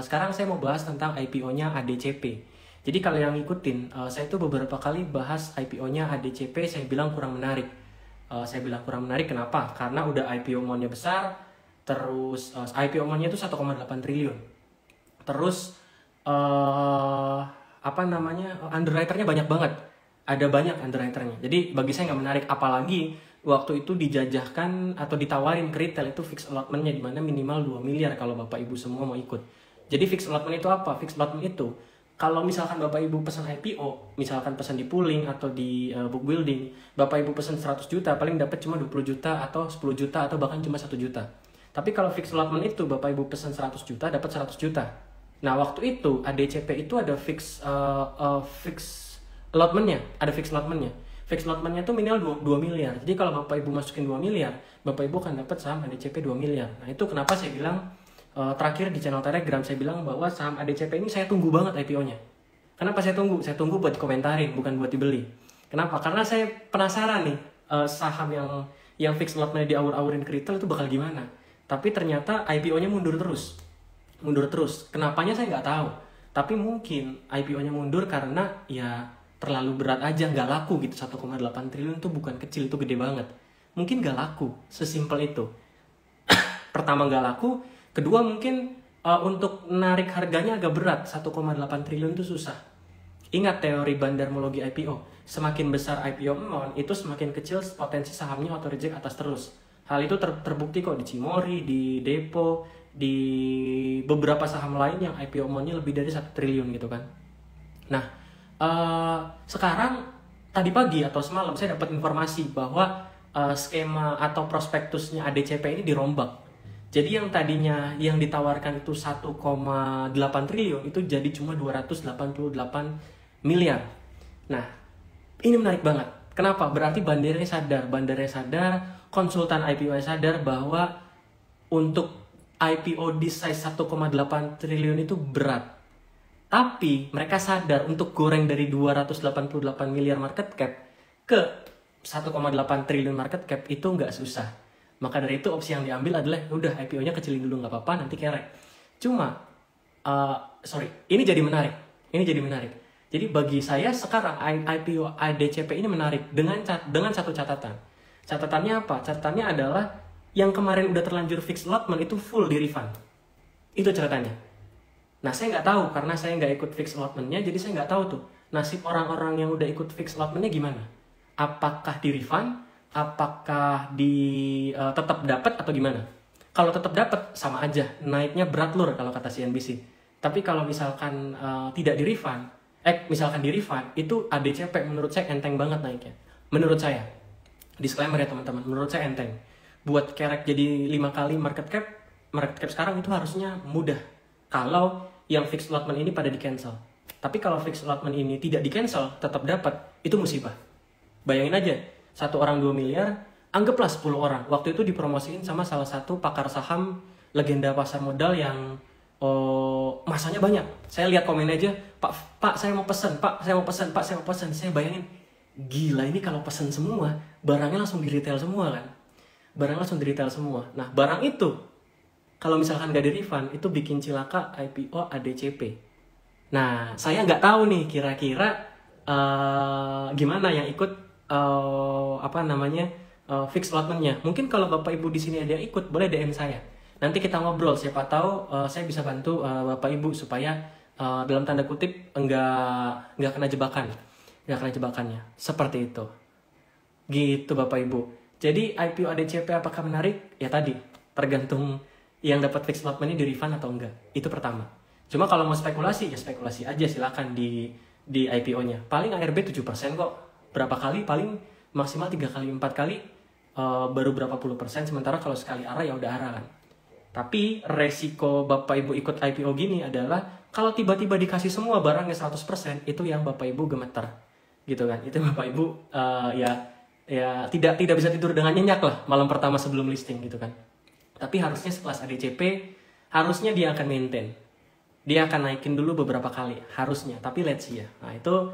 sekarang saya mau bahas tentang IPO-nya ADCP. Jadi kalau yang ngikutin, saya tuh beberapa kali bahas IPO-nya ADCP, saya bilang kurang menarik. Saya bilang kurang menarik kenapa? Karena udah IPO amount-nya besar, terus IPO amount-nya itu 1,8 triliun. Terus underwriter-nya banyak banget. Ada banyak underwriter-nya. Jadi bagi saya nggak menarik, apalagi waktu itu dijajahkan atau ditawarin ke retail itu fixed allotment-nya di mana minimal 2 miliar kalau Bapak Ibu semua mau ikut. Jadi fixed allotment itu apa? Fixed allotment itu kalau misalkan Bapak Ibu pesan IPO, misalkan pesan di pooling atau di book building, Bapak Ibu pesan 100 juta, paling dapat cuma 20 juta atau 10 juta atau bahkan cuma 1 juta. Tapi kalau fixed allotment itu Bapak Ibu pesan 100 juta, dapat 100 juta. Nah, waktu itu ADCP itu ada fixed allotment-nya, ada fixed allotment-nya. Fixed allotment-nya itu minimal 2 miliar. Jadi kalau Bapak Ibu masukin 2 miliar, Bapak Ibu akan dapat saham ADCP 2 miliar. Nah, itu kenapa saya bilang terakhir di channel Telegram saya bilang bahwa saham ADCP ini saya tunggu banget IPO-nya. Kenapa saya tunggu? Saya tunggu buat komentarin, bukan buat dibeli. Kenapa? Karena saya penasaran nih saham yang fixed allotment diawur-awurin ke retail itu bakal gimana. Tapi ternyata IPO-nya mundur terus. Kenapanya saya nggak tahu. Tapi mungkin IPO-nya mundur karena ya terlalu berat aja, nggak laku gitu. 1,8 triliun itu bukan kecil, itu gede banget. Mungkin nggak laku, sesimpel itu. Pertama nggak laku, kedua mungkin untuk narik harganya agak berat. 1,8 triliun itu susah. Ingat teori bandarmologi IPO. Semakin besar IPO amount, itu semakin kecil potensi sahamnya auto reject atas terus. Hal itu terbukti kok di Cimori, di Depo, di beberapa saham lain yang IPO amount-nya lebih dari 1 triliun gitu kan. Nah, sekarang tadi pagi atau semalam saya dapat informasi bahwa skema atau prospektusnya ADCP ini dirombak. Jadi yang tadinya yang ditawarkan itu 1,8 triliun itu jadi cuma 288 miliar. Nah, ini menarik banget. Kenapa? Berarti bandarnya sadar, konsultan IPO sadar bahwa untuk IPO di size 1,8 triliun itu berat. Tapi mereka sadar untuk goreng dari 288 miliar market cap ke 1,8 triliun market cap itu nggak susah. Maka dari itu opsi yang diambil adalah udah IPO-nya kecilin dulu nggak apa-apa, nanti kerek. Cuma, ini jadi menarik. Jadi bagi saya sekarang IPO ADCP ini menarik dengan satu catatan. Catatannya apa? Catatannya adalah yang kemarin udah terlanjur fixed allotment itu full di refund. Itu catatannya. Nah, saya nggak tahu karena saya nggak ikut fixed allotment-nya, jadi saya nggak tahu tuh nasib orang-orang yang udah ikut fixed allotment-nya gimana. Apakah di refund? Apakah tetap dapat atau gimana? Kalau tetap dapat sama aja, naiknya berat lur kalau kata CNBC. Tapi kalau misalkan tidak di refund, misalkan di refund, itu ADCP menurut saya enteng banget naiknya. Menurut saya, disclaimer ya teman-teman, menurut saya enteng. Buat kerek jadi 5 kali market cap sekarang itu harusnya mudah. Kalau yang fixed allotment ini pada di cancel. Tapi kalau fixed allotment ini tidak di cancel, tetap dapat, itu musibah. Bayangin aja. 1 orang 2 miliar, anggaplah 10 orang. Waktu itu dipromosiin sama salah satu pakar saham legenda pasar modal yang masanya banyak. Saya lihat komen aja, Pak, saya mau pesan, Pak, saya mau pesan. Saya bayangin, gila ini kalau pesan semua, barangnya langsung di retail semua kan. Nah, barang itu, kalau misalkan nggak di refund, itu bikin cilaka IPO ADCP. Nah, saya nggak tahu nih kira-kira gimana yang ikut fixed allotment-nya. Mungkin kalau Bapak Ibu di sini ada yang ikut, boleh DM saya. Nanti kita ngobrol, siapa tahu saya bisa bantu Bapak Ibu supaya dalam tanda kutip enggak kena jebakannya. Seperti itu. Gitu Bapak Ibu. Jadi IPO ADCP apakah menarik? Ya tadi, tergantung yang dapat fixed allotment ini di refund atau enggak. Itu pertama. Cuma kalau mau spekulasi, ya spekulasi aja silakan di IPO-nya. Paling ARB 7% kok. Berapa kali? Paling maksimal 3 kali, 4 kali baru berapa puluh persen. Sementara kalau sekali arah ya udah arah kan. Tapi resiko Bapak Ibu ikut IPO gini adalah kalau tiba-tiba dikasih semua barangnya 100%, itu yang Bapak Ibu gemeter. Gitu kan. Itu Bapak Ibu ya tidak bisa tidur dengan nyenyak lah malam pertama sebelum listing gitu kan. Tapi harusnya sekelas ADCP, harusnya dia akan maintain. Dia akan naikin dulu beberapa kali, harusnya. Tapi let's see ya. Nah itu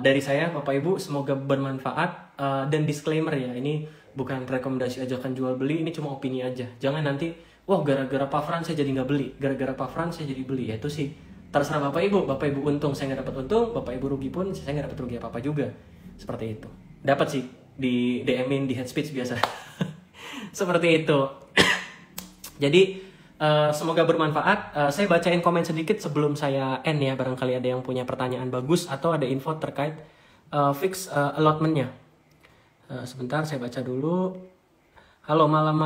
dari saya Bapak Ibu, semoga bermanfaat. Dan disclaimer ya, ini bukan rekomendasi ajakan jual beli, ini cuma opini aja. Jangan nanti wah gara-gara Pak Fran saya jadi nggak beli, gara-gara Pak Fran saya jadi beli. Ya itu sih terserah Bapak Ibu untung saya nggak dapat untung, Bapak Ibu rugi pun saya nggak dapat rugi apa-apa juga. Seperti itu. Dapat sih di DM-in di head speech biasa. Seperti itu. Jadi semoga bermanfaat. Saya bacain komen sedikit sebelum saya end ya, barangkali ada yang punya pertanyaan bagus atau ada info terkait fix allotmentnya. Sebentar saya baca dulu. Halo malam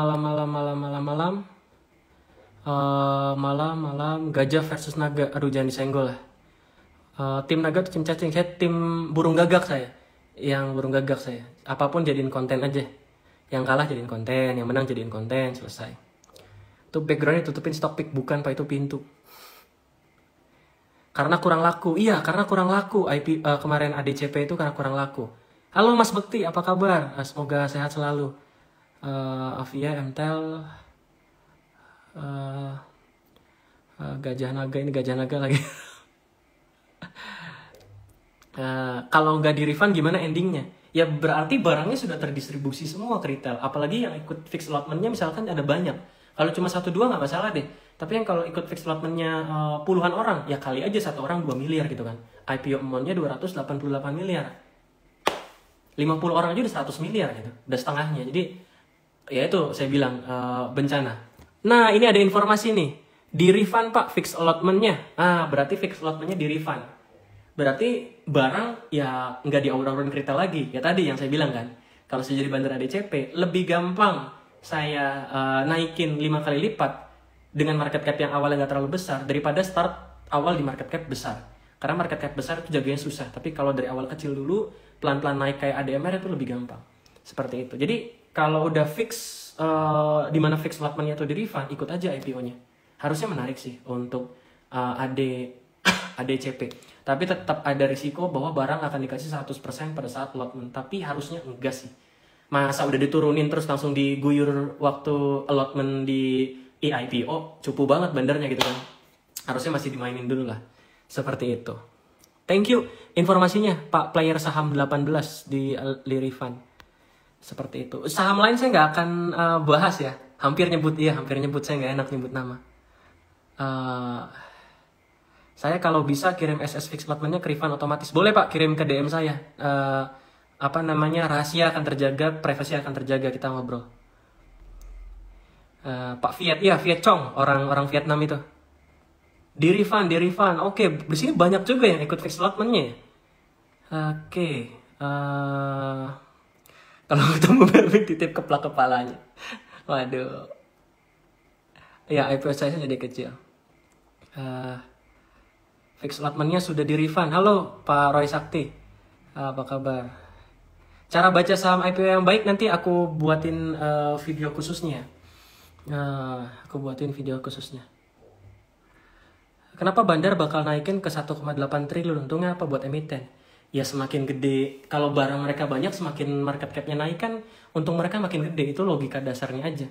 gajah versus naga. Aduh jangan disenggol lah. Tim naga atau tim cacing? Saya tim burung gagak saya. Yang burung gagak saya. Apapun jadiin konten aja. Yang kalah jadiin konten, yang menang jadiin konten, selesai. Itu backgroundnya tutupin stock pick, bukan Pak itu pintu. Karena kurang laku. Iya, karena kurang laku. Kemarin ADCP itu karena kurang laku. Halo Mas Bekti, apa kabar? Semoga sehat selalu. Avia, MTEL, gajah naga, ini gajah naga lagi. Kalau nggak di refund gimana endingnya? Ya berarti barangnya sudah terdistribusi semua ke retail. Apalagi yang ikut fix allotmentnya misalkan ada banyak. Kalau cuma 1-2 nggak masalah deh. Tapi yang kalau ikut fix allotmentnya puluhan orang, ya kali aja satu orang 2 miliar gitu kan. IPO amount-nya 288 miliar. 50 orang aja udah 100 miliar gitu. Udah setengahnya. Jadi ya itu saya bilang bencana. Nah ini ada informasi nih. Di refund Pak fix allotmentnya. Berarti fix allotmentnya di refund. Berarti barang ya nggak diaur-aurin ke retail lagi. Ya tadi yang saya bilang kan. Kalau saya jadi bandar ADCP lebih gampang saya naikin 5 kali lipat dengan market cap yang awalnya nggak terlalu besar daripada start awal di market cap besar. Karena market cap besar itu jaganya susah. Tapi kalau dari awal kecil dulu pelan-pelan naik kayak ADMR itu lebih gampang. Seperti itu. Jadi kalau udah fix di mana fix allotmentnya itu di refund, ikut aja IPO-nya. Harusnya menarik sih untuk ADCP. Tapi tetap ada risiko bahwa barang akan dikasih 100% pada saat allotment. Tapi harusnya enggak sih. Masa udah diturunin terus langsung diguyur waktu allotment di IPO, cupu banget bandarnya gitu kan. Harusnya masih dimainin dulu lah. Seperti itu. Thank you informasinya Pak Player Saham 18 di refund. Seperti itu. Saham lain saya nggak akan bahas ya. Hampir nyebut saya nggak enak nyebut nama. Saya kalau bisa kirim SS fix allotmentnya ke refund otomatis. Boleh Pak, kirim ke DM saya. Rahasia akan terjaga, privasi akan terjaga, kita ngobrol. Pak Viet, iya Viet Chong, orang Vietnam itu. Di refund. Oke, di sini banyak juga yang ikut fix allotmentnya. Oke. Kalau ketemu Melvin titip keplak kepalanya. Waduh. Ya, IPO saya jadi kecil. Fix allotmentnya sudah di refund. Halo Pak Roy Sakti, apa kabar? Cara baca saham IPO yang baik nanti aku buatin video khususnya. Kenapa Bandar bakal naikin ke 1,8 triliun? Untungnya apa buat emiten? Ya semakin gede, kalau barang mereka banyak semakin market cap-nya naik kan untung mereka makin gede. Itu logika dasarnya aja.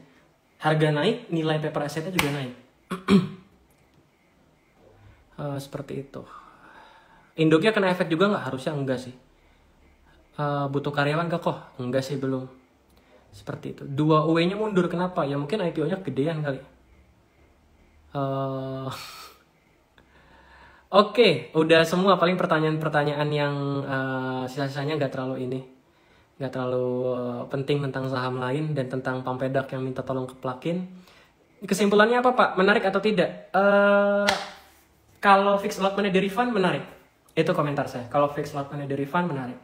Harga naik, nilai paper assetnya juga naik. Seperti itu. Induknya kena efek juga nggak? Harusnya enggak sih. Butuh karyawan gak kok? Enggak sih, belum. Seperti itu. 2 UE-nya mundur, kenapa? Ya mungkin IPO-nya gedean kali. Oke, udah semua. Paling pertanyaan-pertanyaan yang sisa-sisanya nggak terlalu penting tentang saham lain dan tentang Pampedak yang minta tolong keplakin. Kesimpulannya apa Pak? Menarik atau tidak? Kalau fix allotmentnya di refund menarik. Itu komentar saya. Kalau fix allotmentnya di refund menarik.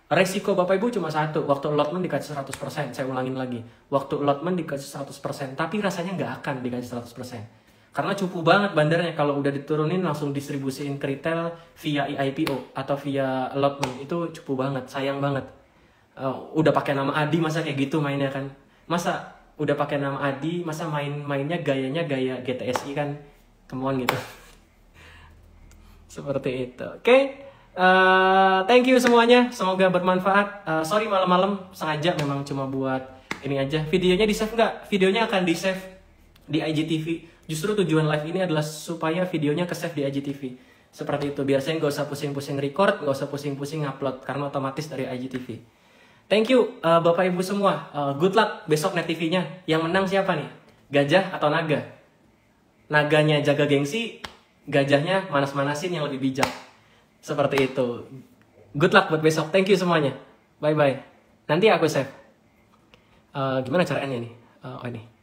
Resiko Bapak Ibu cuma satu. Waktu allotment dikasih 100%. Saya ulangin lagi. Waktu allotment dikasih 100%. Tapi rasanya nggak akan dikasih 100%. Karena cupu banget bandarnya. Kalau udah diturunin langsung distribusiin ke retail via IPO atau via allotment. Itu cupu banget. Sayang banget. Udah pakai nama Adi masa kayak gitu mainnya kan. Masa udah pakai nama Adi. Masa mainnya gayanya gaya GTSI kan. Come on gitu. Seperti itu. Oke. Thank you semuanya. Semoga bermanfaat. Sorry malam-malam sengaja memang cuma buat ini aja. Videonya di save nggak? Videonya akan di save di IGTV. Justru tujuan live ini adalah supaya videonya ke save di IGTV. Seperti itu. Biar saya nggak usah pusing-pusing record, nggak usah pusing-pusing upload karena otomatis dari IGTV. Thank you Bapak Ibu semua. Good luck besok Net TV-nya. Yang menang siapa nih? Gajah atau naga? Naganya jaga gengsi, gajahnya manas-manasin yang lebih bijak. Seperti itu. Good luck buat besok. Thank you semuanya. Bye-bye. Nanti aku save. Gimana caranya nih? Oh ini.